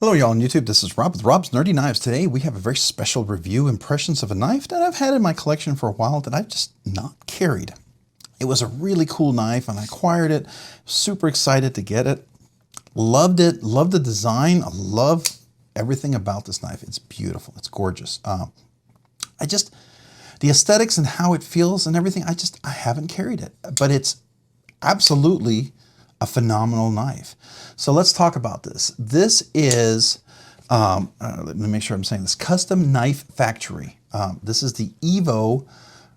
Hello y'all on YouTube, this is Rob with Rob's Nerdy Knives. Today we have a very special review impressions of a knife that I've had in my collection for a while that I've just not carried. It was a really cool knife and I acquired it, super excited to get it. Loved it, loved the design, I love everything about this knife. It's beautiful, it's gorgeous. The aesthetics and how it feels and everything, I haven't carried it, but it's absolutely a phenomenal knife. So let's talk about this. This is, let me make sure I'm saying this, Custom Knife Factory. This is the Evo,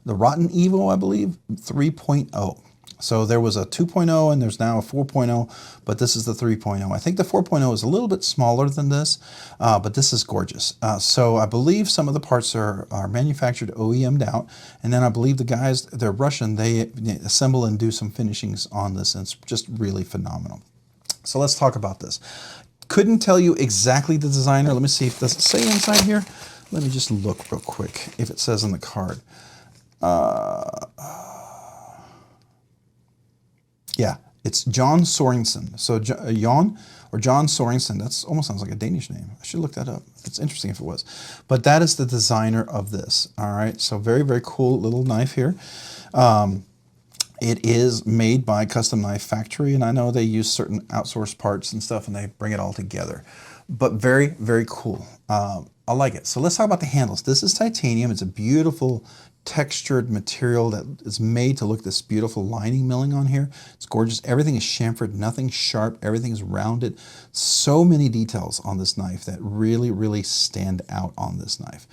the Rotten EVO, I believe, 3.0. So there was a 2.0 and there's now a 4.0, but this is the 3.0. I think the 4.0 is a little bit smaller than this, but this is gorgeous. So I believe some of the parts are manufactured OEM'd out, and then I believe the guys, they're Russian, they assemble and do some finishings on this, and it's just really phenomenal. So let's talk about this. Couldn't tell you exactly the designer. Let me see if does it say inside here. Let me just look real quick if it says on the card. Yeah, it's John Sorensen. So Jon or John Sorensen, that almost sounds like a Danish name. I should look that up. It's interesting if it was. But that is the designer of this. All right, so very, very cool little knife here. It is made by Custom Knife Factory, and I know they use certain outsourced parts and stuff and they bring it all together. But very, very cool. I like it. So let's talk about the handles. This is titanium. It's a beautiful textured material that is made to look this beautiful lining milling on here. It's gorgeous. Everything is chamfered, nothing sharp, everything is rounded. So many details on this knife that really, really stand out on this knife.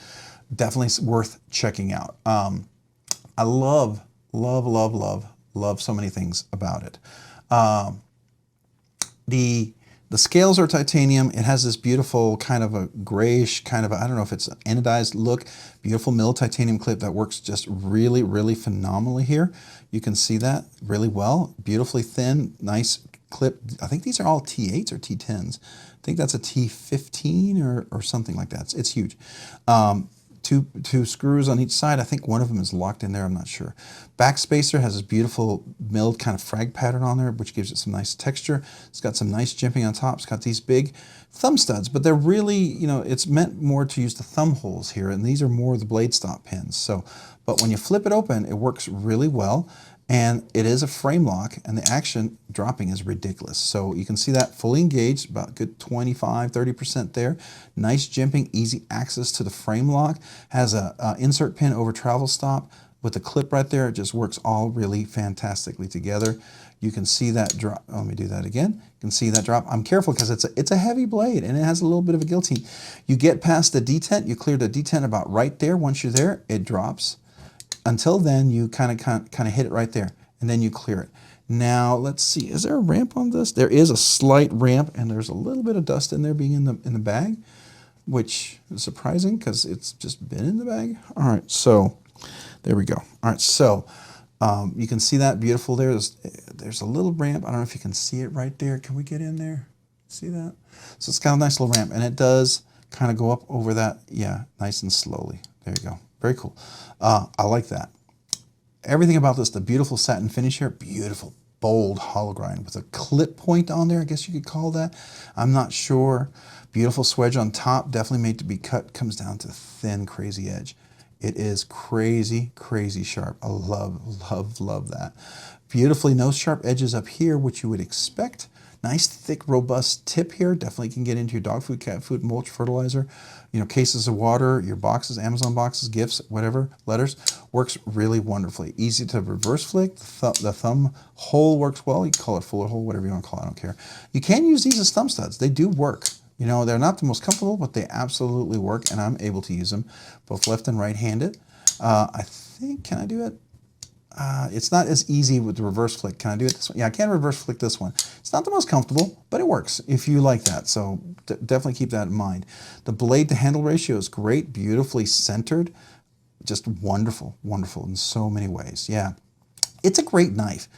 Definitely worth checking out. I love so many things about it. The scales are titanium. It has this beautiful kind of a grayish, kind of I don't know if it's an anodized look. Beautiful milled titanium clip that works just really, really phenomenally here. You can see that really well. Beautifully thin, nice clip. I think these are all T8s or T10s. I think that's a T15 or something like that. It's huge. Two screws on each side. I think one of them is locked in there, I'm not sure. Back spacer has this beautiful milled kind of frag pattern on there, which gives it some nice texture. It's got some nice jimping on top. It's got these big thumb studs, but they're really, you know, it's meant more to use the thumb holes here, and these are more the blade stop pins. So, but when you flip it open, it works really well. And it is a frame lock, and the action dropping is ridiculous. So you can see that fully engaged, about a good 25–30% there. Nice jimping, easy access to the frame lock. Has a insert pin over travel stop with the clip right there. It just works all really fantastically together. You can see that drop. Let me do that again. You can see that drop. I'm careful because it's a heavy blade and it has a little bit of a guillotine. You get past the detent, you clear the detent about right there. Once you're there, it drops. Until then, you kind of hit it right there, and then you clear it. Now, let's see. Is there a ramp on this? There is a slight ramp, and there's a little bit of dust in there being in the bag, which is surprising because it's just been in the bag. All right, so there we go. All right, so you can see that beautiful there. There's a little ramp. I don't know if you can see it right there. Can we get in there? See that? So it's got a nice little ramp, and it does kind of go up over that. Yeah, nice and slowly. There you go. Very cool. I like that. Everything about this, the beautiful satin finish here, beautiful, bold hollow grind with a clip point on there, I guess you could call that. I'm not sure. Beautiful swedge on top, definitely made to be cut, comes down to thin, crazy edge. It is crazy, crazy sharp. I love that. Beautifully no sharp edges up here, which you would expect. Nice, thick, robust tip here. Definitely can get into your dog food, cat food, mulch, fertilizer. You know, cases of water, your boxes, Amazon boxes, gifts, whatever, letters. Works really wonderfully. Easy to reverse flick. The thumb hole works well. You can call it fuller hole, whatever you want to call it, I don't care. You can use these as thumb studs. They do work. You know, they're not the most comfortable, but they absolutely work, and I'm able to use them both left and right-handed. I think, can I do it? It's not as easy with the reverse flick. Can I do it this one? Yeah, I can reverse flick this one. It's not the most comfortable, but it works if you like that. So definitely keep that in mind. The blade to handle ratio is great, beautifully centered. Just wonderful, wonderful in so many ways. Yeah, it's a great knife.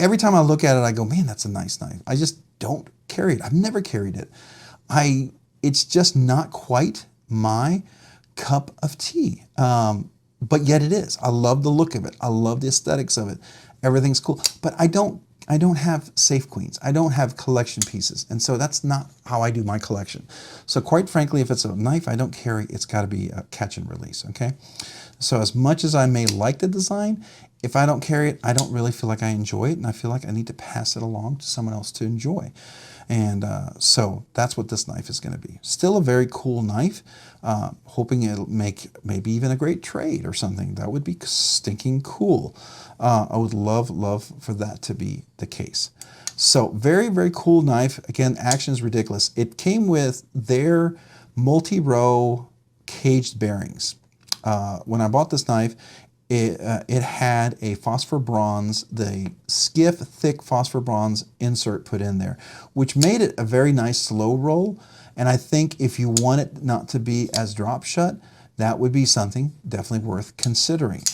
Every time I look at it, I go, man, that's a nice knife. I just don't carry it. I've never carried it. It's just not quite my cup of tea. But yet it is. I love the look of it. I love the aesthetics of it. Everything's cool. But I don't I don't have safe queens. I don't have collection pieces. And so that's not how I do my collection. So quite frankly, if it's a knife I don't carry, it's got to be a catch and release, okay? So as much as I may like the design, if I don't carry it, I don't really feel like I enjoy it, and I feel like I need to pass it along to someone else to enjoy. And so that's what this knife is going to be. Still a very cool knife. Hoping it'll make maybe even a great trade or something. That would be stinking cool. I would love for that to be the case. So very, very cool knife. Again, action is ridiculous. It came with their multi-row caged bearings. When I bought this knife, it had a phosphor bronze, the Skiff thick phosphor bronze insert put in there, which made it a very nice slow roll. And I think if you want it not to be as drop shut, that would be something definitely worth considering.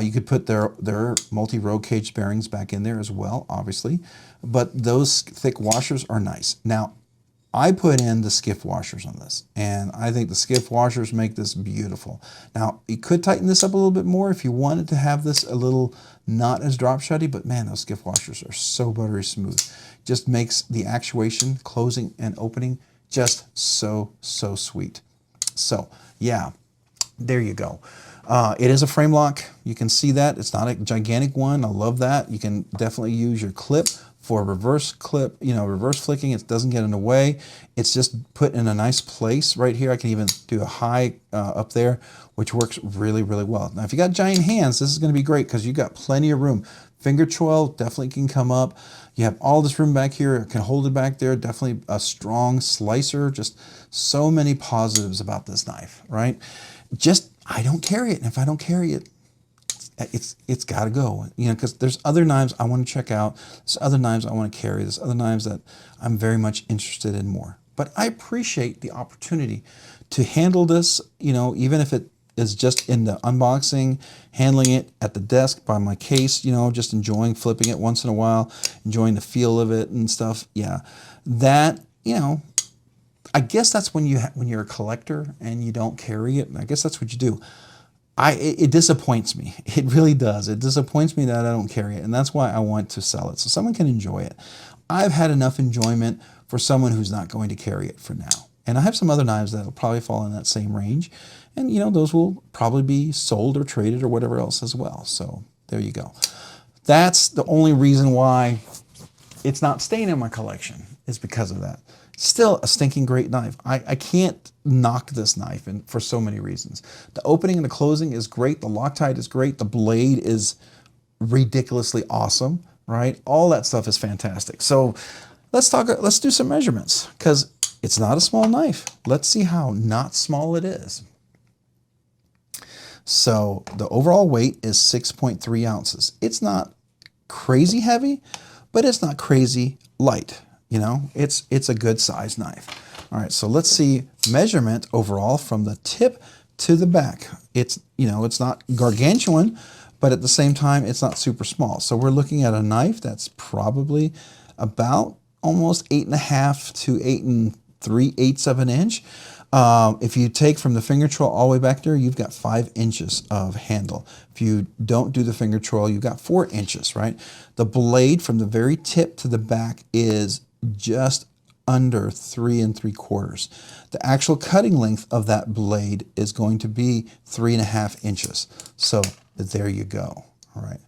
You could put their multi-row cage bearings back in there as well, obviously, but those thick washers are nice. Now, I put in the Skiff washers on this, and I think the Skiff washers make this beautiful. Now, you could tighten this up a little bit more if you wanted to have this a little not as drop shutty, but man, those Skiff washers are so buttery smooth. Just makes the actuation, closing and opening, just so sweet. So, yeah, there you go. It is a frame lock. You can see that. It's not a gigantic one. I love that. You can definitely use your clip for reverse clip, reverse flicking. It doesn't get in the way. It's just put in a nice place right here. I can even do a high up there, which works really well. Now, if you got giant hands, this is going to be great because you got plenty of room. Finger choil definitely can come up. You have all this room back here. It can hold it back there. Definitely a strong slicer. Just so many positives about this knife, right? Just, I don't carry it. And if I don't carry it, it's got to go, because there's other knives I want to check out. There's other knives I want to carry. There's other knives that I'm very much interested in more. But I appreciate the opportunity to handle this, even if it is just in the unboxing, handling it at the desk by my case, just enjoying flipping it once in a while, enjoying the feel of it and stuff. Yeah, that, I guess that's when you're a collector and you don't carry it. I guess that's what you do. It disappoints me. It really does. It disappoints me that I don't carry it, and that's why I want to sell it so someone can enjoy it. I've had enough enjoyment for someone who's not going to carry it for now. And I have some other knives that will probably fall in that same range, and those will probably be sold or traded or whatever else as well. So there you go. That's the only reason why it's not staying in my collection, is because of that. Still a stinking great knife. I can't knock this knife for so many reasons. The opening and the closing is great. The Loctite is great. The blade is ridiculously awesome, right? All that stuff is fantastic. So let's do some measurements, because it's not a small knife. Let's see how not small it is. So the overall weight is 6.3 ounces. It's not crazy heavy, but it's not crazy light. It's a good size knife. All right, so let's see measurement overall from the tip to the back. It's not gargantuan, but at the same time, it's not super small. So we're looking at a knife that's probably about almost 8.5 to 8 3/8 of an inch. If you take from the finger choil all the way back there, you've got 5 inches of handle. If you don't do the finger choil, you've got 4 inches, right? The blade from the very tip to the back is just under 3 3/4. The actual cutting length of that blade is going to be 3.5 inches. So there you go. All right.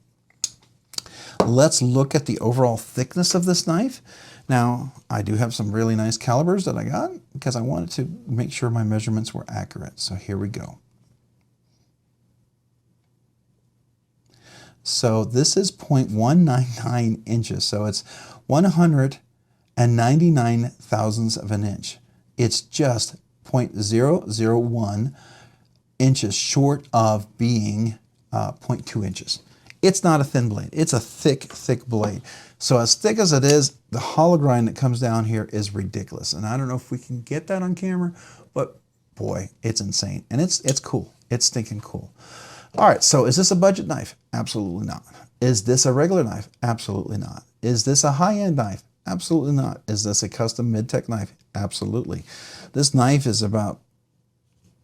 Let's look at the overall thickness of this knife. Now, I do have some really nice calibers that I got because I wanted to make sure my measurements were accurate. So here we go. So this is 0.199 inches. So it's 199 thousandths of an inch. It's just 0.001 inches short of being 0.2 inches. It's not a thin blade. It's a thick blade. So as thick as it is, the hollow grind that comes down here is ridiculous. And I don't know if we can get that on camera, but boy, it's insane. And it's cool. It's stinking cool. All right, so is this a budget knife? Absolutely not. Is this a regular knife? Absolutely not. Is this a high-end knife? Absolutely not. Is this a custom mid-tech knife? Absolutely. This knife is about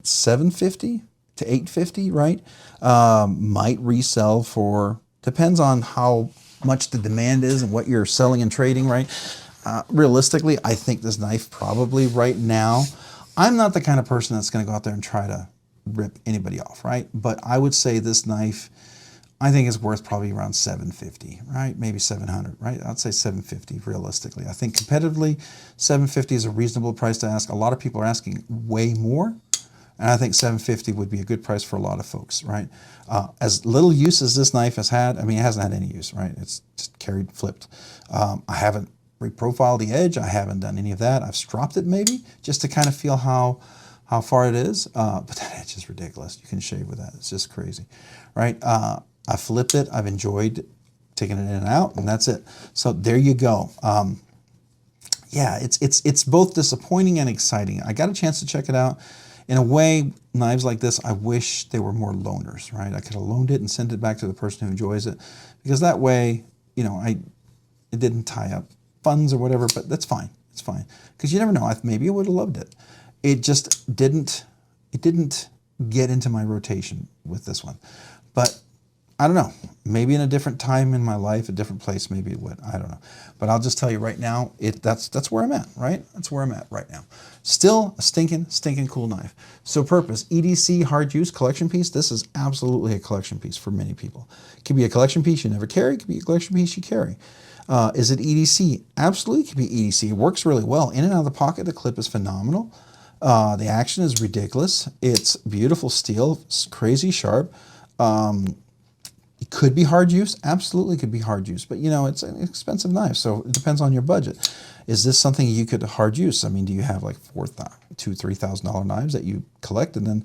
$750 to $850, right? Might resell for, depends on how much the demand is and what you're selling and trading, right? Realistically, I think this knife probably right now, I'm not the kind of person that's going to go out there and try to rip anybody off, right? But I would say this knife, I think is worth probably around $750, right? Maybe $700, right? I'd say $750 realistically. I think competitively, $750 is a reasonable price to ask. A lot of people are asking way more, and I think $750 would be a good price for a lot of folks, right? As little use as this knife has had, I mean, it hasn't had any use, right? It's just carried, flipped. I haven't reprofiled the edge. I haven't done any of that. I've stropped it maybe just to kind of feel how far it is. But that edge is ridiculous. You can shave with that. It's just crazy, right? I flipped it. I've enjoyed taking it in and out, and that's it. So there you go. Yeah, it's both disappointing and exciting. I got a chance to check it out. In a way, knives like this, I wish they were more loaners, right? I could have loaned it and sent it back to the person who enjoys it, because that way, you know, it didn't tie up funds or whatever. But that's fine. It's fine, because you never know. Maybe I would have loved it. It just didn't. It didn't get into my rotation with this one, but I don't know, maybe in a different time in my life, a different place, maybe it would, I don't know. But I'll just tell you right now, that's where I'm at, right? That's where I'm at right now. Still a stinking cool knife. So purpose, EDC hard use collection piece. This is absolutely a collection piece for many people. It could be a collection piece you never carry, it could be a collection piece you carry. Is it EDC? Absolutely, it could be EDC. It works really well. In and out of the pocket, the clip is phenomenal. The action is ridiculous. It's beautiful steel, it's crazy sharp. It could be hard use, absolutely could be hard use, but you know, it's an expensive knife, so it depends on your budget. Is this something you could hard use? I mean, do you have like $2,000-$3,000 knives that you collect, and then,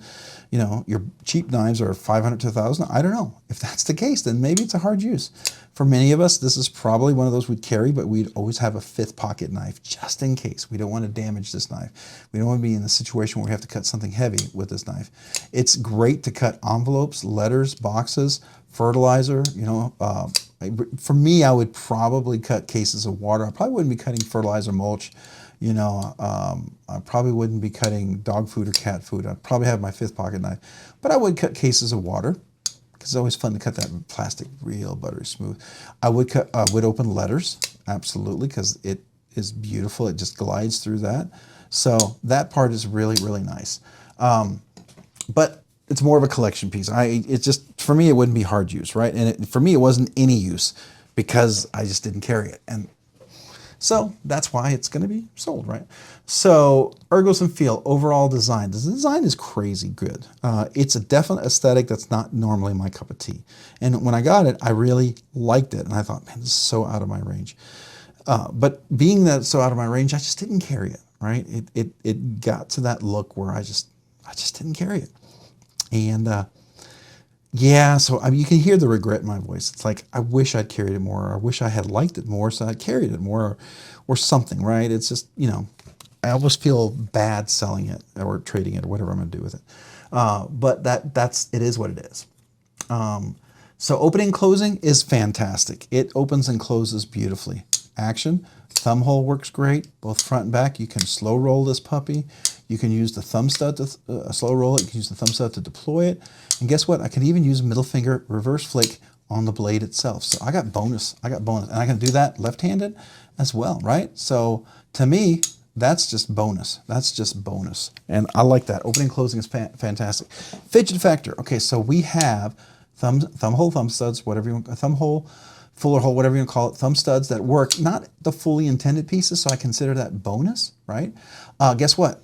you know, your cheap knives are $500 to $1,000? I don't know. If that's the case, then maybe it's a hard use. For many of us, this is probably one of those we'd carry, but we'd always have a fifth pocket knife just in case. We don't want to damage this knife. We don't want to be in a situation where we have to cut something heavy with this knife. It's great to cut envelopes, letters, boxes, fertilizer. You know, for me, I would probably cut cases of water. I probably wouldn't be cutting fertilizer, mulch. You know, I probably wouldn't be cutting dog food or cat food. I'd probably have my fifth pocket knife, but I would cut cases of water, because it's always fun to cut that plastic real buttery smooth. I would open letters, absolutely, because it is beautiful. It just glides through that. So that part is really, really nice. But it's more of a collection piece. It's just, for me, it wouldn't be hard use, right? And for me, it wasn't any use, because I just didn't carry it. And so that's why it's going to be sold, right? So ergos and feel, overall design. The design is crazy good. It's a definite aesthetic that's not normally my cup of tea. And when I got it, I really liked it. And I thought, man, this is so out of my range. But being that it's so out of my range, I just didn't carry it, right? It got to that look where I just didn't carry it. And yeah, so I mean, you can hear the regret in my voice. It's like, I wish I'd carried it more, or I wish I had liked it more, so I carried it more, or something, right? It's just, you know, I almost feel bad selling it or trading it or whatever I'm going to do with it. But it is what it is. So opening and closing is fantastic. It opens and closes beautifully. Action, thumb hole works great, both front and back. You can slow roll this puppy. You can use the thumb stud to slow roll it. You can use the thumb stud to deploy it. And guess what? I can even use middle finger reverse flick on the blade itself. So I got bonus. And I can do that left-handed as well, right? So to me, that's just bonus. That's just bonus. And I like that. Opening and closing is fantastic. Fidget factor. Okay, so we have thumb hole, thumb studs, whatever you want, thumb hole, fuller hole, whatever you want to call it, thumb studs that work, not the fully intended pieces, so I consider that bonus, right? Guess what?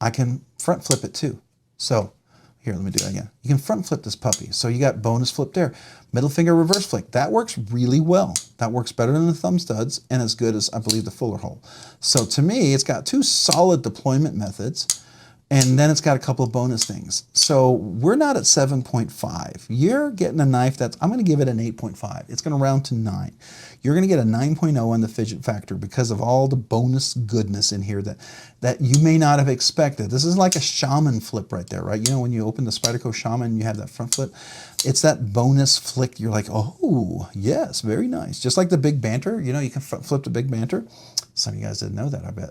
I can front flip it too. So here, let me do that again. You can front flip this puppy. So you got bonus flip there. Middle finger reverse flick. That works really well. That works better than the thumb studs and as good as, I believe, the fuller hole. So to me, it's got two solid deployment methods, and then it's got a couple of bonus things. So we're not at 7.5. You're getting a knife that's, I'm going to give it an 8.5. It's going to round to 9. You're going to get a 9.0 on the fidget factor because of all the bonus goodness in here that you may not have expected. This is like a shaman flip right there, right? You know, when you open the Spyderco Shaman, you have that front flip. It's that bonus flick. You're like, oh, yes, very nice. Just like the Big Banter. You know, you can front flip the Big Banter. Some of you guys didn't know that, I bet.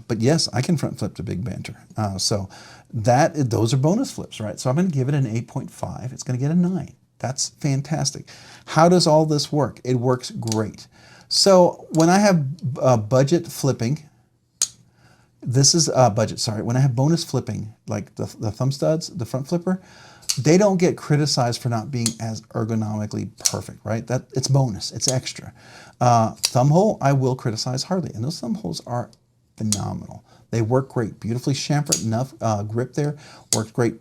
But yes, I can front flip the Big Banter. So those are bonus flips, right? So I'm going to give it an 8.5. It's going to get a 9. That's fantastic. How does all this work? It works great. So when I have budget flipping, this is budget, sorry. When I have bonus flipping, like the thumb studs, the front flipper, they don't get criticized for not being as ergonomically perfect, right? It's bonus, it's extra. Thumb hole, I will criticize hardly, and those thumb holes are phenomenal. They work great, beautifully chamfered, enough grip there, works great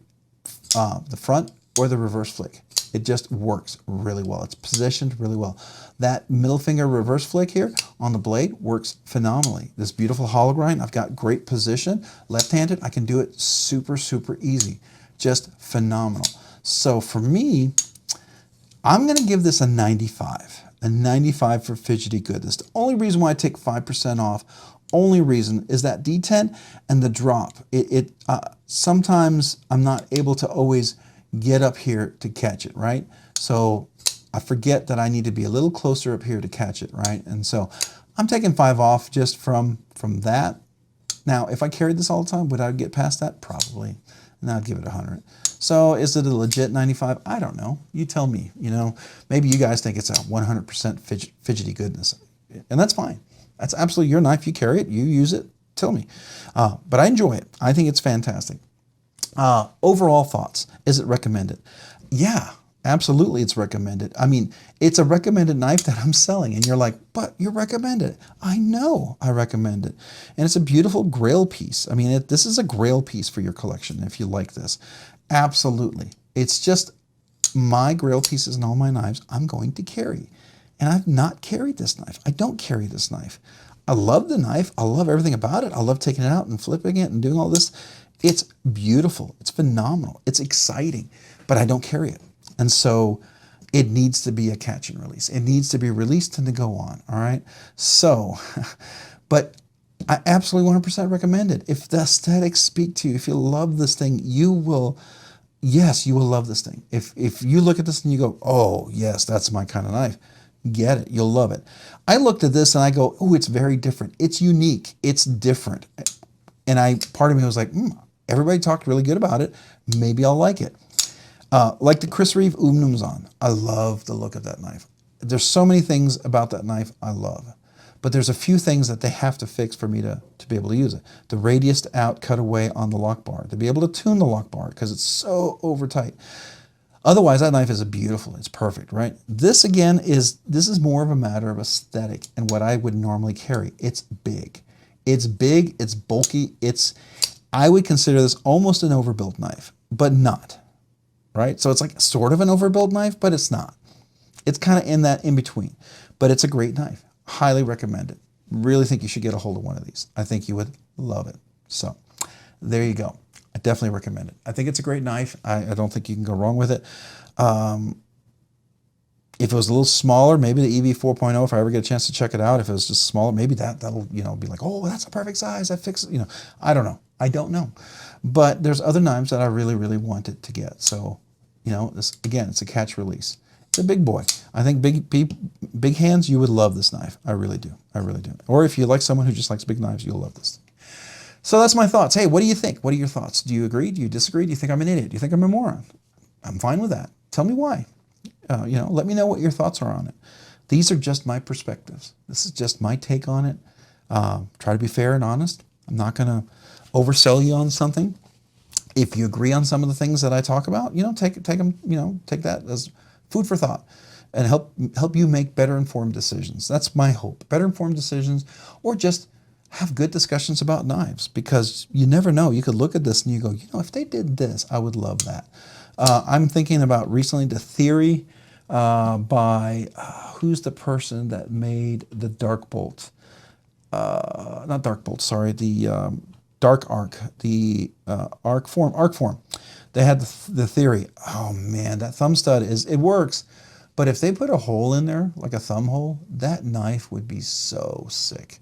the front or the reverse flick. It just works really well. It's positioned really well. That middle finger reverse flick here on the blade works phenomenally. This beautiful hollow grind, I've got great position. Left-handed, I can do it super, super easy. Just phenomenal. So for me, I'm gonna give this a 95. A 95 for fidgety goodness. The only reason why I take 5% off, only reason is that D10 and the drop. Sometimes I'm not able to always get up here to catch it, right? So I forget that I need to be a little closer up here to catch it, right? And so I'm taking 5 off just from that. Now, if I carried this all the time, would I get past that? Probably. And I'd give it 100. So is it a legit 95? I don't know. You tell me, you know. Maybe you guys think it's a 100% fidgety goodness. And that's fine. That's absolutely your knife. You carry it. You use it. Tell me. But I enjoy it. I think it's fantastic. Overall thoughts. Is it recommended? Yeah, absolutely it's recommended. I mean, it's a recommended knife that I'm selling and you're like, but you recommend it. I know I recommend it. And it's a beautiful grail piece. I mean, this is a grail piece for your collection if you like this. Absolutely. It's just my grail pieces and all my knives I'm going to carry. And I've not carried this knife. I don't carry this knife. I love the knife. I love everything about it. I love taking it out and flipping it and doing all this. It's beautiful. It's phenomenal. It's exciting, but I don't carry it. And so it needs to be a catch and release. It needs to be released and to go on, all right? So, but I absolutely 100% recommend it. If the aesthetics speak to you, if you love this thing, you will, yes, you will love this thing. If you look at this and you go, oh, yes, that's my kind of knife, get it. You'll love it. I looked at this and I go, oh, it's very different. It's unique. It's different. And part of me was like, everybody talked really good about it. Maybe I'll like it. Like the Chris Reeve Umnumzon. I love the look of that knife. There's so many things about that knife I love. But there's a few things that they have to fix for me to be able to use it. The radius out cutaway on the lock bar. To be able to tune the lock bar because it's so over tight. Otherwise, that knife is beautiful. It's perfect, right? This again this is more of a matter of aesthetic and what I would normally carry. It's big. It's big, it's bulky, I would consider this almost an overbuilt knife, but not, right? So it's like sort of an overbuilt knife, but it's not. It's kind of in that in between, but it's a great knife. Highly recommend it. Really think you should get a hold of one of these. I think you would love it. So there you go. I definitely recommend it. I think it's a great knife. I don't think you can go wrong with it. If it was a little smaller, maybe the EV 4.0, if I ever get a chance to check it out, if it was just smaller, maybe that'll, you know, be like, oh, that's a perfect size. I fixed it. You know, I don't know. I don't know. But there's other knives that I really, really wanted to get. So, you know, this again, it's a catch release. It's a big boy. I think big hands, you would love this knife. I really do. I really do. Or if you like someone who just likes big knives, you'll love this. So that's my thoughts. Hey, what do you think? What are your thoughts? Do you agree? Do you disagree? Do you think I'm an idiot? Do you think I'm a moron? I'm fine with that. Tell me why. You know, let me know what your thoughts are on it. These are just my perspectives. This is just my take on it. Try to be fair and honest. I'm not going to oversell you on something. If you agree on some of the things that I talk about, you know, take them, you know, take that as food for thought and help you make better informed decisions. That's my hope. Better informed decisions, or just have good discussions about knives, because you never know. You could look at this and you go, you know, if they did this, I would love that. I'm thinking about recently the theory by, who's the person that made the Dark Bolt? Not Dark Bolt, sorry, the Dark Arc, the Arc Form. They had the theory, oh man, that thumb stud it works, but if they put a hole in there, like a thumb hole, that knife would be so sick.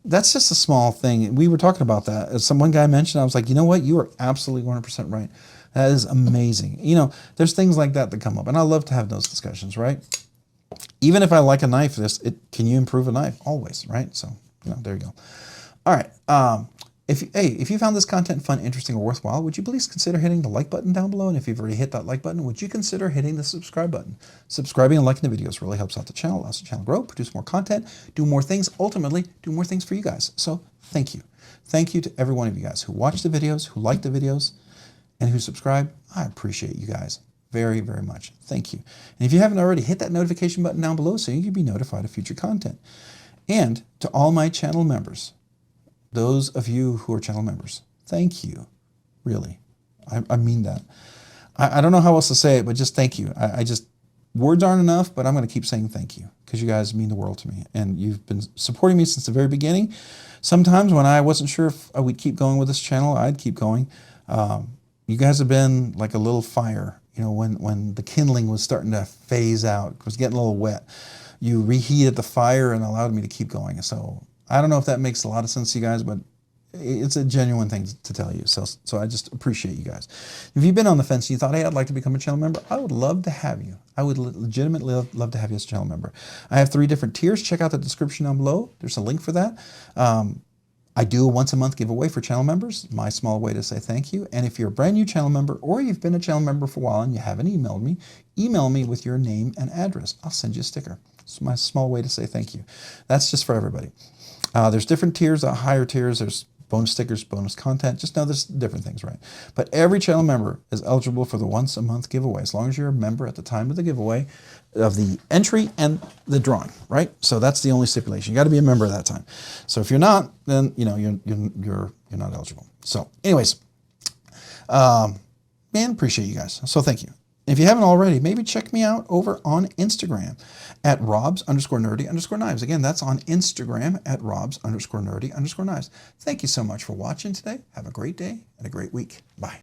That's just a small thing. We were talking about that. As one guy mentioned, I was like, you know what? You are absolutely 100% right. That is amazing. You know, there's things like that that come up, and I love to have those discussions, right? Even if I like a knife, can you improve a knife? Always, right? So, you know, there you go. All right. If you found this content fun, interesting, or worthwhile, would you please consider hitting the like button down below? And if you've already hit that like button, would you consider hitting the subscribe button? Subscribing and liking the videos really helps out the channel, allows the channel grow, produce more content, do more things, ultimately do more things for you guys. So thank you. Thank you to every one of you guys who watch the videos, who like the videos, and who subscribe. I appreciate you guys very, very much. Thank you. And if you haven't already, hit that notification button down below so you can be notified of future content. And to all my channel members, those of you who are channel members, thank you. Really. I mean that. I don't know how else to say it, but just thank you. Words aren't enough, but I'm going to keep saying thank you because you guys mean the world to me. And you've been supporting me since the very beginning. Sometimes when I wasn't sure if we'd keep going with this channel, I'd keep going. You guys have been like a little fire. You know, when the kindling was starting to phase out, it was getting a little wet. You reheated the fire and allowed me to keep going. So I don't know if that makes a lot of sense to you guys, but it's a genuine thing to tell you. So I just appreciate you guys. If you've been on the fence and you thought, hey, I'd like to become a channel member, I would love to have you. I would legitimately love to have you as a channel member. I have 3 different tiers. Check out the description down below. There's a link for that. I do a once a month giveaway for channel members, my small way to say thank you. And if you're a brand new channel member or you've been a channel member for a while and you haven't emailed me, email me with your name and address. I'll send you a sticker. It's my small way to say thank you. That's just for everybody. There's different tiers, higher tiers. There's bonus stickers, bonus content. Just know there's different things, right? But every channel member is eligible for the once a month giveaway, as long as you're a member at the time of the giveaway, of the entry and the drawing, right? So that's the only stipulation. You got to be a member at that time. So if you're not, then you know you're not eligible. So, anyways, man, appreciate you guys. So thank you. If you haven't already, maybe check me out over on Instagram at robs_nerdy_knives. Again, that's on Instagram at robs_nerdy_knives. Thank you so much for watching today. Have a great day and a great week. Bye.